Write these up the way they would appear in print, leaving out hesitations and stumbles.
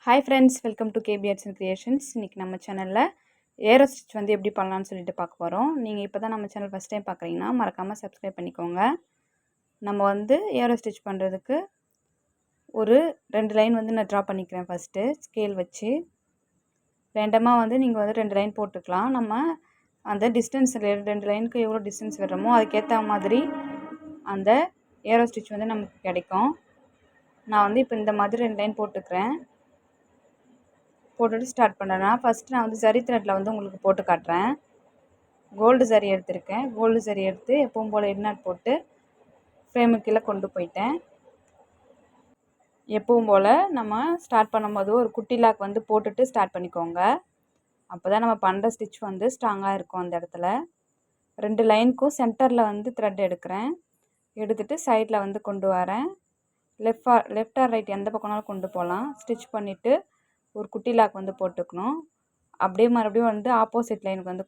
Hi friends, welcome to KB Arts and Creations. இன்றைக்கி நம்ம சேனலில் ஏரோ ஸ்டிச் வந்து எப்படி பண்ணலான்னு சொல்லிட்டு பார்க்க போகிறோம். நீங்கள் இப்போ தான் நம்ம சேனல் ஃபஸ்ட் டைம் பார்க்குறீங்கன்னா மறக்காமல் சப்ஸ்கிரைப் பண்ணிக்கோங்க. நம்ம வந்து ஏரோ ஸ்டிச் பண்ணுறதுக்கு ஒரு 2 லைன் வந்து நான் ட்ரா பண்ணிக்கிறேன். ஃபஸ்ட்டு ஸ்கேல் வச்சு ரேண்டமாக வந்து நீங்கள் வந்து 2 லைன் போட்டுக்கலாம். நம்ம அந்த டிஸ்டன்ஸ் 2 லைனுக்கு எவ்வளோ டிஸ்டன்ஸ் விடுறோமோ அதுக்கேற்ற மாதிரி அந்த ஏரோ ஸ்டிச் வந்து நமக்கு கிடைக்கும். நான் வந்து இப்போ இந்த மாதிரி 2 லைன் போட்டுக்கிறேன். போட்டுட்டு ஸ்டார்ட் பண்ணுறேன்னா ஃபஸ்ட்டு நான் வந்து ஜரி த்ரெட்டில் வந்து உங்களுக்கு போட்டு காட்டுறேன். கோல்டு ஜரி எடுத்திருக்கேன். கோல்டு ஜரி எடுத்து எப்பவும் போல் எண்ணாட் போட்டு ஃப்ரேமுக்கு கீழே கொண்டு போயிட்டேன். எப்பவும் போல் நம்ம ஸ்டார்ட் பண்ணும்போது ஒரு குட்டி லாக் வந்து போட்டுட்டு ஸ்டார்ட் பண்ணிக்கோங்க. அப்போ தான் நம்ம பண்ணுற ஸ்டிச் வந்து ஸ்ட்ராங்காக இருக்கும். அந்த இடத்துல 2 லைனுக்கும் சென்டரில் வந்து த்ரெட் எடுக்கிறேன். எடுத்துகிட்டு சைடில் வந்து கொண்டு வரேன். லெஃப்ட் ஆர் ரைட் எந்த பக்கம்னாலும் கொண்டு போகலாம். ஸ்டிச் பண்ணிவிட்டு ஒரு குட்டி லாக் வந்து போட்டுக்கணும். அப்படியே மறுபடியும் வந்து ஆப்போசிட் லைனுக்கு வந்து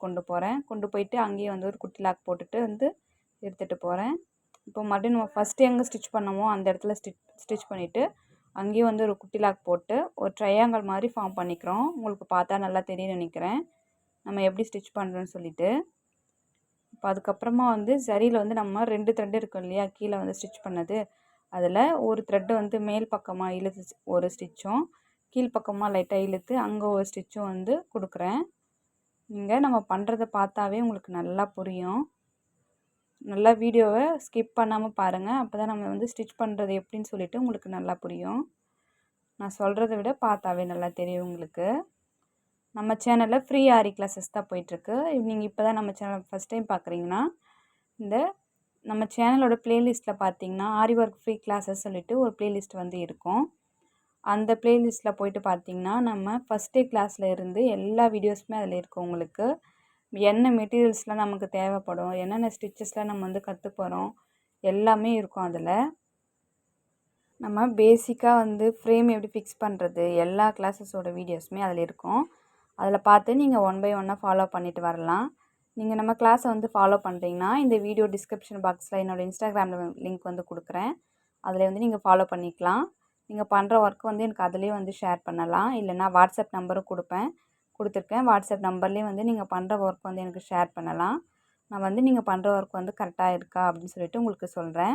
கொண்டு போயிட்டு அங்கேயும் வந்து ஒரு குட்டி லாக் போட்டுட்டு வந்து எடுத்துகிட்டு போகிறேன். இப்போ மறுபடியும் நம்ம ஃபஸ்ட்டு எங்கே ஸ்டிச் பண்ணமோ அந்த இடத்துல ஸ்டிச் பண்ணிவிட்டு அங்கேயும் வந்து ஒரு குட்டி லாக் போட்டு ஒரு ட்ரையாங்கிள் மாதிரி ஃபார்ம் பண்ணிக்கிறோம். உங்களுக்கு பார்த்தா நல்லா தெரியும்னு நினைக்கிறேன் நம்ம எப்படி ஸ்டிச் பண்ணுறோன்னு சொல்லிவிட்டு. இப்போ அதுக்கப்புறமா வந்து சரியில் வந்து நம்ம 2 த்ரெட் இருக்கும் இல்லையா, கீழே வந்து ஸ்டிச் பண்ணது, அதில் ஒரு த்ரெட்டு வந்து மேல் பக்கமாக இழுத்து ஒரு ஸ்டிச்சும் கீழ்ப்பக்கமாக லைட்டாக இழுத்து அங்கே ஒரு ஸ்டிச்சும் வந்து கொடுக்குறேன். நீங்கள் நம்ம பண்ணுறதை பார்த்தாவே உங்களுக்கு நல்லா புரியும். நல்லா வீடியோவை ஸ்கிப் பண்ணாமல் பாருங்கள். அப்போ தான் நம்ம வந்து ஸ்டிச் பண்ணுறது எப்படின்னு சொல்லிவிட்டு உங்களுக்கு நல்லா புரியும். நான் சொல்கிறத விட பார்த்தாவே நல்லா தெரியும் உங்களுக்கு. நம்ம சேனலில் ஃப்ரீ ஆரி கிளாஸஸ் தான் போயிட்டுருக்கு. நீங்கள் இப்போ தான் நம்ம சேனல் ஃபஸ்ட் டைம் பார்க்குறீங்கன்னா இந்த நம்ம சேனலோட ப்ளேலிஸ்ட்டில் பார்த்தீங்கன்னா ஆரி ஒர்க் ஃப்ரீ கிளாஸஸ் சொல்லிவிட்டு ஒரு ப்ளேலிஸ்ட் வந்து இருக்கும். அந்த ப்ளேலிஸ்ட்டில் போய்ட்டு பார்த்தீங்கன்னா நம்ம ஃபஸ்ட் டே கிளாஸில் இருந்து எல்லா வீடியோஸுமே அதில் இருக்கும். உங்களுக்கு என்ன மெட்டீரியல்ஸ்லாம் நமக்கு தேவைப்படும், என்னென்ன ஸ்டிச்சஸ்லாம் நம்ம வந்து கற்றுப்போகிறோம் எல்லாமே இருக்கும். அதில் நம்ம பேசிக்காக வந்து ஃப்ரேம் எப்படி ஃபிக்ஸ் பண்ணுறது எல்லா கிளாஸஸோட வீடியோஸுமே அதில் இருக்கும். அதில் பார்த்து நீங்கள் 1 பை 1 ஃபாலோ பண்ணிவிட்டு வரலாம். நீங்கள் நம்ம கிளாஸை வந்து ஃபாலோ பண்ணுறீங்கன்னா இந்த வீடியோ டிஸ்கிரிப்ஷன் பாக்ஸில் என்னோடய இன்ஸ்டாகிராமில் லிங்க் வந்து கொடுக்குறேன். அதில் வந்து நீங்கள் ஃபாலோ பண்ணிக்கலாம். நீங்கள் பண்ணுற ஒர்க் வந்து எனக்கு அதிலே வந்து ஷேர் பண்ணலாம். இல்லைனா வாட்ஸ்அப் நம்பரும் கொடுத்துருக்கேன். வாட்ஸ்அப் நம்பர்லேயும் வந்து நீங்கள் பண்ணுற ஒர்க் வந்து எனக்கு ஷேர் பண்ணலாம். நான் வந்து நீங்கள் பண்ணுற ஒர்க் வந்து கரெக்டாக இருக்கா அப்படின்னு சொல்லிட்டு உங்களுக்கு சொல்கிறேன்.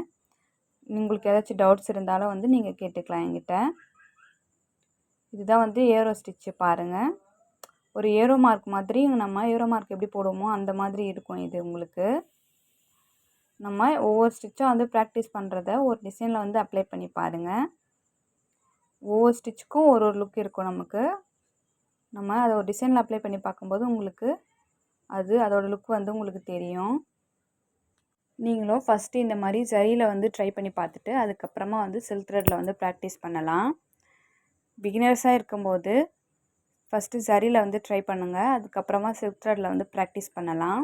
உங்களுக்கு ஏதாச்சும் டவுட்ஸ் இருந்தாலும் வந்து நீங்கள் கேட்டுக்கலாம் என்கிட்ட. இதுதான் வந்து ஏரோ ஸ்டிச்சு பாருங்கள். ஒரு ஏரோ மார்க் மாதிரி நம்ம ஏரோ மார்க் எப்படி போடுவோமோ அந்த மாதிரி இருக்கும் இது உங்களுக்கு. நம்ம ஒவ்வொரு ஸ்டிச்சும் வந்து ப்ராக்டிஸ் பண்ணுறத ஒரு டிசைனில் வந்து அப்ளை பண்ணி பாருங்கள். ஒவ்வொரு ஸ்டிச்சுக்கும் ஒரு லுக் இருக்கும் நமக்கு. நம்ம அதை ஒரு டிசைனில் அப்ளை பண்ணி பார்க்கும்போது உங்களுக்கு அதோட லுக் வந்து உங்களுக்கு தெரியும். நீங்களும் ஃபஸ்ட்டு இந்த மாதிரி சரியில் வந்து ட்ரை பண்ணி பார்த்துட்டு அதுக்கப்புறமா வந்து சில்க் த்ரெட்டில் வந்து ப்ராக்டிஸ் பண்ணலாம். பிகினர்ஸாக இருக்கும்போது ஃபஸ்ட்டு சரியில் வந்து ட்ரை பண்ணுங்கள். அதுக்கப்புறமா சில்க் த்ரெட்டில் வந்து ப்ராக்டிஸ் பண்ணலாம்.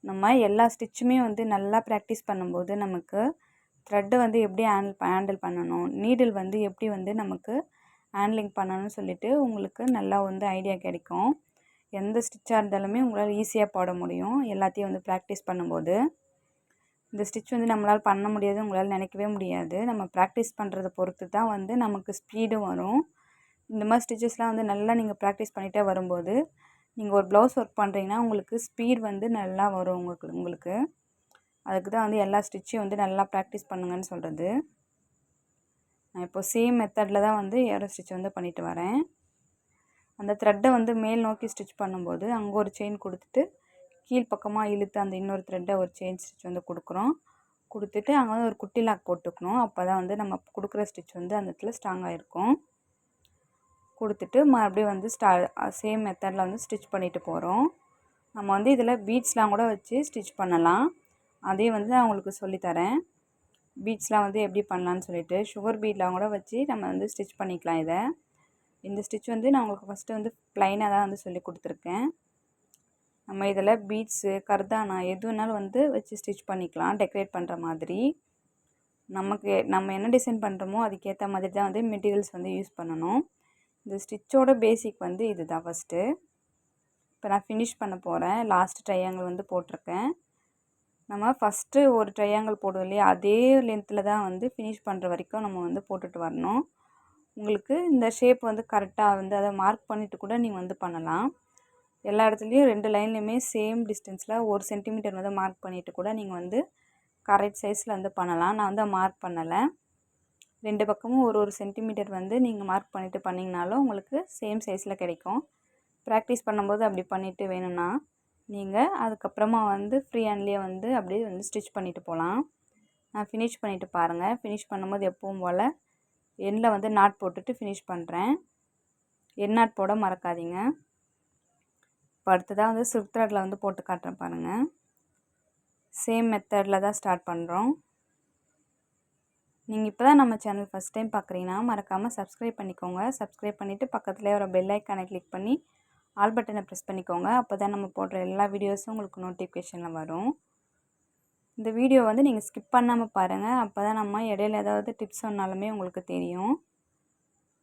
நம்ம எல்லா ஸ்டிச்சுமே வந்து நல்லா ப்ராக்டிஸ் பண்ணும்போது நமக்கு த்ரெட்டை வந்து எப்படி ஹேண்டில் பண்ணணும், நீடில் வந்து எப்படி வந்து நமக்கு ஹேண்ட்லிங் பண்ணணும்னு சொல்லிவிட்டு உங்களுக்கு நல்லா வந்து ஐடியா கிடைக்கும். எந்த ஸ்டிச்சாக இருந்தாலுமே உங்களால் ஈஸியாக போட முடியும் எல்லாத்தையும் வந்து ப்ராக்டிஸ் பண்ணும்போது. இந்த ஸ்டிச் வந்து நம்மளால் பண்ண முடியாது உங்களால் நினைக்கவே முடியாது. நம்ம ப்ராக்டிஸ் பண்ணுறதை பொறுத்து தான் வந்து நமக்கு ஸ்பீடும் வரும். இந்த மாதிரி ஸ்டிச்சஸ்லாம் வந்து நல்லா நீங்கள் ப்ராக்டிஸ் பண்ணிகிட்டே வரும்போது நீங்கள் ஒரு ப்ளவுஸ் ஒர்க் பண்ணுறீங்கன்னா உங்களுக்கு ஸ்பீட் வந்து நல்லா வரும் உங்களுக்கு. அதுக்கு தான் வந்து எல்லா ஸ்டிச்சையும் வந்து நல்லா ப்ராக்டிஸ் பண்ணுங்கன்னு சொல்கிறது. நான் இப்போ சேம் மெத்தடில் தான் வந்து ஏரோ ஸ்டிச் வந்து பண்ணிட்டு வரேன். அந்த த்ரெட்டை வந்து மேல் நோக்கி ஸ்டிச் பண்ணும்போது அங்கே ஒரு செயின் கொடுத்துட்டு கீழ்ப்பக்கமாக இழுத்து அந்த இன்னொரு த்ரெட்டை ஒரு செயின் ஸ்டிச் வந்து கொடுத்துட்டு அங்கே வந்து ஒரு குட்டி லாக் போட்டுக்கணும். அப்போ தான் வந்து நம்ம கொடுக்குற ஸ்டிச் வந்து அந்த இடத்துல ஸ்ட்ராங்காக இருக்கும். கொடுத்துட்டு மறுபடியும் வந்து சேம் மெத்தடில் வந்து ஸ்டிச் பண்ணிட்டு போகிறோம். நம்ம வந்து இதில் பீட்ஸ்லாம் கூட வச்சு ஸ்டிச் பண்ணலாம். அதே வந்து நான் உங்களுக்கு சொல்லித்தரேன். பீட்ஸ்லாம் வந்து எப்படி பண்ணலான்னு சொல்லிட்டு சுகர் பீட்லாம் கூட வச்சு நம்ம வந்து ஸ்டிச் பண்ணிக்கலாம். இந்த ஸ்டிச் வந்து நான் உங்களுக்கு ஃபஸ்ட்டு வந்து ப்ளைனாக தான் வந்து சொல்லி கொடுத்துருக்கேன். நம்ம இதில் பீட்ஸு கர்தானா எது வேணாலும் வந்து வச்சு ஸ்டிச் பண்ணிக்கலாம் டெக்கரேட் பண்ணுற மாதிரி. நம்ம என்ன டிசைன் பண்ணுறோமோ அதுக்கேற்ற மாதிரி தான் வந்து மெட்டீரியல்ஸ் வந்து யூஸ் பண்ணணும். இந்த ஸ்டிச்சோட பேசிக் வந்து இது தான் ஃபஸ்ட்டு. இப்போ நான் ஃபினிஷ் பண்ண போகிறேன். லாஸ்ட் ட்ரையாங்கிள் வந்து போட்டிருக்கேன். நம்ம ஃபஸ்ட்டு ஒரு ட்ரையாங்கிள் போடுவோம் இல்லையா, அதே லென்த்தில் தான் வந்து ஃபினிஷ் பண்ணுற வரைக்கும் நம்ம வந்து போட்டுட்டு வரணும். உங்களுக்கு இந்த ஷேப் வந்து கரெக்டாக வந்து அதை மார்க் பண்ணிவிட்டு கூட நீங்கள் வந்து பண்ணலாம். எல்லா இடத்துலையும் 2 லைன்லையுமே சேம் டிஸ்டன்ஸில் 1 சென்டிமீட்டர் வந்து மார்க் பண்ணிவிட்டு கூட நீங்கள் வந்து கரெக்ட் சைஸில் வந்து பண்ணலாம். நான் வந்து மார்க் பண்ணலை. 2 பக்கமும் 1 சென்டிமீட்டர் வந்து நீங்கள் மார்க் பண்ணிவிட்டு பண்ணிங்கனாலும் உங்களுக்கு சேம் சைஸில் கிடைக்கும். ப்ராக்டிஸ் பண்ணும்போது அப்படி பண்ணிவிட்டு வேணும்னா நீங்கள் அதுக்கப்புறமா வந்து ஃப்ரீ ஹேண்ட்லேயே வந்து அப்படியே வந்து ஸ்டிச் பண்ணிவிட்டு போகலாம். நான் ஃபினிஷ் பண்ணிவிட்டு பாருங்கள். ஃபினிஷ் பண்ணும்போது எப்பவும் போல் எண்டில் வந்து நாட் போட்டுட்டு ஃபினிஷ் பண்ணுறேன். எண்ட் நாட் போட மறக்காதீங்க. இப்போ அடுத்ததாக வந்து சில்க் த்ரெட்டில் வந்து போட்டு காட்டுறேன் பாருங்கள். சேம் மெத்தடில் தான் ஸ்டார்ட் பண்ணுறோம். நீங்கள் இப்போ தான் நம்ம சேனல் ஃபஸ்ட் டைம் பார்க்குறீங்கன்னா மறக்காமல் சப்ஸ்கிரைப் பண்ணிக்கோங்க. சப்ஸ்கிரைப் பண்ணிவிட்டு பக்கத்துலேயே ஒரு பெல் ஐக்கானை கிளிக் பண்ணி ஆல் பட்டனை ப்ரெஸ் பண்ணிக்கோங்க. அப்போ தான் நம்ம போடுற எல்லா வீடியோஸும் உங்களுக்கு நோட்டிஃபிகேஷனில் வரும். இந்த வீடியோ வந்து நீங்கள் ஸ்கிப் பண்ணாமல் பாருங்கள். அப்போ தான் நம்ம இடையில ஏதாவது டிப்ஸ் சொன்னாலுமே உங்களுக்கு தெரியும்.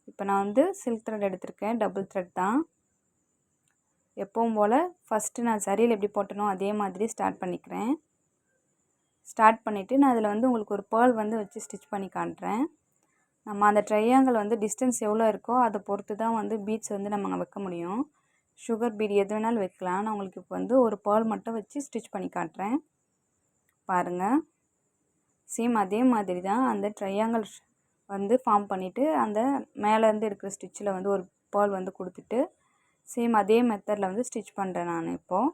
இப்போ நான் வந்து சில்க் த்ரெட் எடுத்திருக்கேன். டபுள் த்ரெட் தான். எப்பவும் போல் ஃபஸ்ட்டு நான் சரியில் எப்படி போட்டனோ அதே மாதிரி ஸ்டார்ட் பண்ணிக்கிறேன். ஸ்டார்ட் பண்ணிவிட்டு நான் அதில் வந்து உங்களுக்கு ஒரு பேர்ல் வந்து வச்சு ஸ்டிச் பண்ணி காட்டுறேன். நம்ம அந்த ட்ரையாங்கிள் வந்து டிஸ்டன்ஸ் எவ்வளோ இருக்கோ அதை பொறுத்து தான் வந்து பீட்ஸ் வந்து நம்ம வைக்க முடியும். சுகர் பீட் எது வேணாலும் வைக்கலாம். நான் உங்களுக்கு இப்போ வந்து ஒரு பேர்ல் மட்டும் வச்சு ஸ்டிச் பண்ணி காட்டுறேன் பாருங்கள். சேம் அதே மாதிரி தான் அந்த ட்ரையாங்கிள் வந்து ஃபார்ம் பண்ணிவிட்டு அந்த மேலேருந்து இருக்கிற ஸ்டிச்சில் வந்து ஒரு பேர்ல் வந்து கொடுத்துட்டு சேம் அதே மெத்தடில் வந்து ஸ்டிச் பண்ணுறேன் நான். இப்போது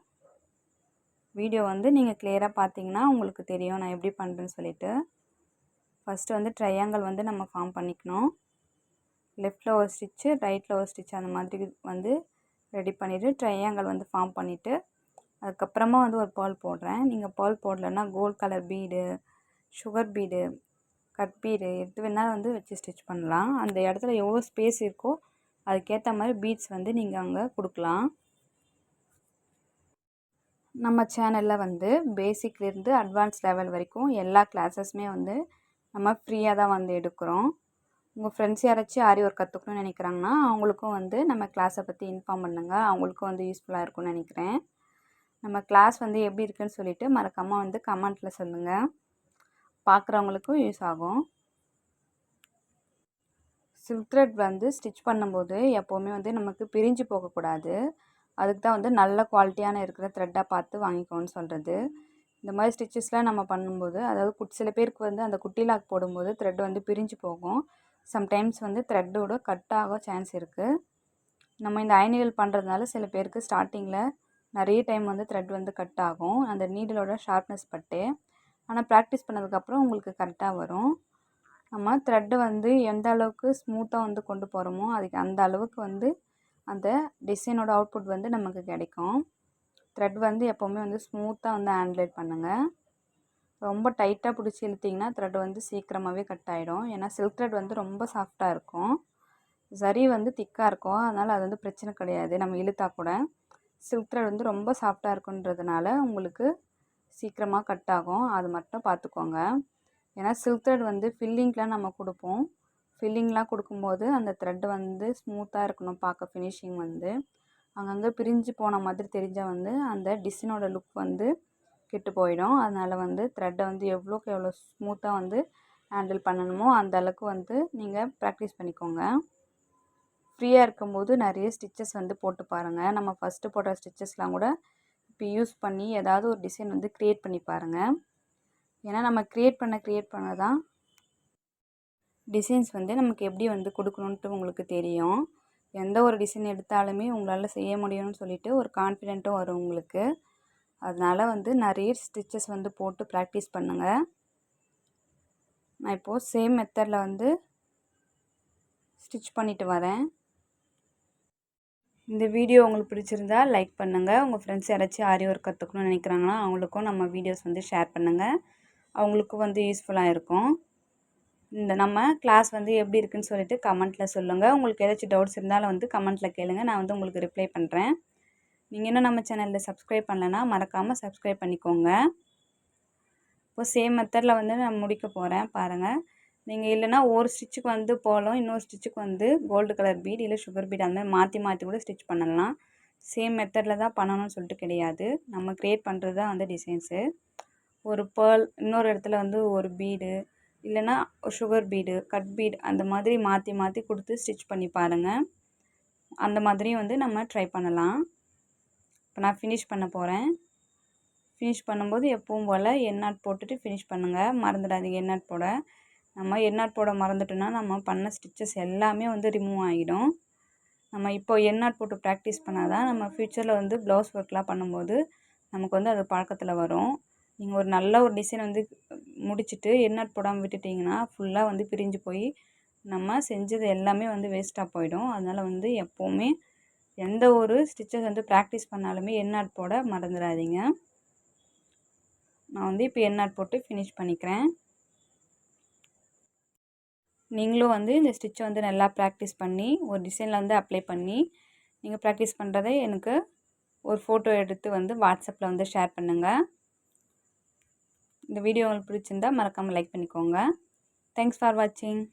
வீடியோ வந்து நீங்கள் கிளியராக பார்த்தீங்கன்னா உங்களுக்கு தெரியும் நான் எப்படி பண்ணுறேன்னு சொல்லிவிட்டு. ஃபஸ்ட்டு வந்து ட்ரையாங்கிள் வந்து நம்ம ஃபார்ம் பண்ணிக்கணும். லெஃப்ட்டில் ஒரு ஸ்டிச்சு, ரைட்டில் ஒரு ஸ்டிச் அந்த மாதிரி வந்து ரெடி பண்ணிவிட்டு ட்ரையாங்கிள் வந்து ஃபார்ம் பண்ணிவிட்டு அதுக்கப்புறமா வந்து ஒரு பேர்ல் போடுறேன். நீங்கள் பேர்ல் போடலைன்னா gold colour bead, sugar bead, cut bead எது வேணாலும் வந்து வச்சு ஸ்டிச் பண்ணலாம். அந்த இடத்துல எவ்வளோ ஸ்பேஸ் இருக்கோ அதுக்கேற்ற மாதிரி பீட்ஸ் வந்து நீங்கள் அங்கே கொடுக்கலாம். நம்ம சேனலில் வந்து பேசிக்லேருந்து அட்வான்ஸ் லெவல் வரைக்கும் எல்லா கிளாஸஸுமே வந்து நம்ம ஃப்ரீயாக தான் வந்து எடுக்கிறோம். உங்கள் ஃப்ரெண்ட்ஸ் யாராச்சும் ஆரி ஒர்க் கற்றுக்கணும்னு நினைக்கிறாங்கன்னா அவங்களுக்கும் வந்து நம்ம கிளாஸை பற்றி இன்ஃபார்ம் பண்ணுங்கள். அவங்களுக்கும் வந்து யூஸ்ஃபுல்லாக இருக்கும்னு நினைக்கிறேன். நம்ம கிளாஸ் வந்து எப்படி இருக்குன்னு சொல்லிவிட்டு மறக்காமல் வந்து கமெண்ட்டில் சொல்லுங்கள். பார்க்குறவங்களுக்கும் யூஸ் ஆகும். சில்க் த்ரெட் வந்து ஸ்டிச் பண்ணும்போது எப்போவுமே வந்து நமக்கு பிரிஞ்சு போகக்கூடாது. அதுக்கு தான் வந்து நல்ல குவாலிட்டியான இருக்கிற த்ரெட்டாக பார்த்து வாங்கிக்கோன்னு சொல்கிறது. இந்த மாதிரி ஸ்டிச்சஸ்லாம் நம்ம பண்ணும்போது அதாவது சில பேருக்கு வந்து அந்த குட்டி லாக் போடும்போது த்ரெட் வந்து பிரிஞ்சு போகும். சம்டைம்ஸ் வந்து த்ரெட்டோட கட் ஆக சான்ஸ் இருக்குது. நம்ம இந்த ஐநீடில் பண்ணுறதுனால சில பேருக்கு ஸ்டார்டிங்கில் நிறைய டைம் வந்து த்ரெட் வந்து கட் ஆகும் அந்த நீடிலோட ஷார்ப்னஸ் பட்டு. ஆனால் ப்ராக்டிஸ் பண்ணதுக்கப்புறம் உங்களுக்கு கரெக்டாக வரும். நம்ம த்ரெட்டு வந்து எந்த அளவுக்கு ஸ்மூத்தாக வந்து கொண்டு போகிறோமோ அதுக்கு அந்த அளவுக்கு வந்து அந்த டிசைனோட அவுட்புட் வந்து நமக்கு கிடைக்கும். த்ரெட் வந்து எப்போவுமே வந்து ஸ்மூத்தாக வந்து ஹேண்ட்லேட் பண்ணுங்கள். ரொம்ப டைட்டாக பிடிச்சி இழுத்திங்கன்னா த்ரெட் வந்து சீக்கிரமாகவே கட் ஆகிடும். ஏன்னா சில்க் த்ரெட் வந்து ரொம்ப சாஃப்டாக இருக்கும். சரி வந்து திக்காக இருக்கும். அதனால் அது வந்து பிரச்சனை கிடையாது. நம்ம இழுத்தா கூட சில்க் த்ரெட் வந்து ரொம்ப சாஃப்டாக இருக்குன்றதுனால உங்களுக்கு சீக்கிரமாக கட் ஆகும். அது மட்டும் பார்த்துக்கோங்க. ஏன்னா சில்க் த்ரெட் வந்து ஃபில்லிங்லாம் நம்ம கொடுப்போம். ஃபில்லிங்லாம் கொடுக்கும்போது அந்த த்ரெட் வந்து ஸ்மூத்தாக இருக்கணும். பார்க்க ஃபினிஷிங் வந்து அங்கங்கே பிரிஞ்சு போன மாதிரி தெரிஞ்சால் வந்து அந்த டிசைனோட லுக் வந்து கெட்டு போயிடும். அதனால் வந்து த்ரெட்டை வந்து எவ்வளோக்கு எவ்வளோ ஸ்மூத்தாக வந்து ஹேண்டில் பண்ணணுமோ அந்த அளவுக்கு வந்து நீங்கள் ப்ராக்டிஸ் பண்ணிக்கோங்க. ஃப்ரீயாக இருக்கும்போது நிறைய ஸ்டிச்சஸ் வந்து போட்டு பாருங்கள். நம்ம ஃபஸ்ட்டு போடுற ஸ்டிச்சஸ்லாம் கூட இப்போ யூஸ் பண்ணி ஏதாவது ஒரு டிசைன் வந்து க்ரியேட் பண்ணி பாருங்கள். ஏன்னா நம்ம க்ரியேட் பண்ண தான் டிசைன்ஸ் வந்து நமக்கு எப்படி வந்து கொடுக்கணுன்ட்டு உங்களுக்கு தெரியும். எந்த ஒரு டிசைன் எடுத்தாலுமே உங்களால் செய்ய முடியும்னு சொல்லிட்டு ஒரு கான்ஃபிடென்ட்டும் வரும் உங்களுக்கு. அதனால் வந்து நிறைய ஸ்டிச்சஸ் வந்து போட்டு ப்ராக்டிஸ் பண்ணுங்கள். நான் இப்போது சேம் மெத்தடில் வந்து ஸ்டிச் பண்ணிவிட்டு வரேன். இந்த வீடியோ உங்களுக்கு பிடிச்சிருந்தா லைக் பண்ணுங்கள். உங்கள் ஃப்ரெண்ட்ஸ் யாராச்சும் ஆரி ஒர்க் கற்றுக்கணும்னு நினைக்கிறாங்கன்னா அவங்களுக்கும் நம்ம வீடியோஸ் வந்து ஷேர் பண்ணுங்கள். அவங்களுக்கும் வந்து யூஸ்ஃபுல்லாக இருக்கும். இந்த நம்ம கிளாஸ் வந்து எப்படி இருக்குன்னு சொல்லிட்டு கமெண்ட்டில் சொல்லுங்கள். உங்களுக்கு ஏதாச்சும் டவுட்ஸ் இருந்தாலும் வந்து கமெண்ட்டில் கேளுங்கள். நான் வந்து உங்களுக்கு ரிப்ளை பண்ணுறேன். நீங்கள் இன்னும் நம்ம சேனலில் சப்ஸ்கிரைப் பண்ணலைன்னா மறக்காமல் சப்ஸ்கிரைப் பண்ணிக்கோங்க. இப்போ சேம் மெத்தடில் வந்து நான் முடிக்க போகிறேன் பாருங்கள். நீங்கள் இல்லைனா ஒரு ஸ்டிச்சுக்கு வந்து போலும், இன்னொரு ஸ்டிச்சுக்கு வந்து கோல்டு கலர் பீட் இல்லை சுகர் பீட் அந்த மாதிரி மாற்றி மாற்றி கூட ஸ்டிச் பண்ணலாம். சேம் மெத்தடில் தான் பண்ணணும்னு சொல்லிட்டு கிடையாது. நம்ம க்ரியேட் பண்ணுறது தான் வந்து டிசைன்ஸு. ஒரு பேர்ல் இன்னொரு இடத்துல வந்து ஒரு பீடு இல்லைன்னா சுகர் பீடு, கட் பீட் அந்த மாதிரி மாற்றி மாற்றி கொடுத்து ஸ்டிச் பண்ணி பாருங்கள். அந்த மாதிரியும் வந்து நம்ம ட்ரை பண்ணலாம். இப்போ நான் ஃபினிஷ் பண்ண போகிறேன். ஃபினிஷ் பண்ணும்போது எப்பவும் போல் எண்ணாட் போட்டுட்டு ஃபினிஷ் பண்ணுங்கள். மறந்துடாதீங்க எண்ணாட் போட. நம்ம எண்ணாட் போட மறந்துட்டோன்னா நம்ம பண்ண ஸ்டிச்சஸ் எல்லாமே வந்து ரிமூவ் ஆகிடும். நம்ம இப்போ எண்ணாட் போட்டு ப்ராக்டிஸ் பண்ணால் தான் நம்ம ஃப்யூச்சரில் வந்து ப்ளவுஸ் ஒர்க்லாம் பண்ணும்போது நமக்கு வந்து அது பழக்கத்தில் வரும். நீங்கள் ஒரு நல்ல ஒரு டிசைன் வந்து முடிச்சுட்டு எண்ணாட் போடாமல் விட்டுட்டிங்கன்னா ஃபுல்லாக வந்து பிரிஞ்சு போய் நம்ம செஞ்சது எல்லாமே வந்து வேஸ்ட்டாக போயிடும். அதனால் வந்து எப்போவுமே எந்த ஒரு ஸ்டிச்சஸ் வந்து ப்ராக்டிஸ் பண்ணாலுமே எண்ணாட் போட மறந்துடாதீங்க. நான் வந்து இப்போ எண்ணாட் போட்டு ஃபினிஷ் பண்ணிக்கிறேன். நீங்களும் வந்து இந்த ஸ்டிச்சை வந்து நல்லா ப்ராக்டிஸ் பண்ணி ஒரு டிசைனில் வந்து அப்ளை பண்ணி நீங்கள் ப்ராக்டிஸ் பண்ணுறதை எனக்கு ஒரு ஃபோட்டோ எடுத்து வந்து வாட்ஸ்அப்பில் வந்து ஷேர் பண்ணுங்கள். இந்த வீடியோ உங்களுக்கு பிடிச்சிருந்தா மறக்காமல் லைக் பண்ணிக்கோங்க. தேங்க்ஸ் ஃபார் வாட்சிங்.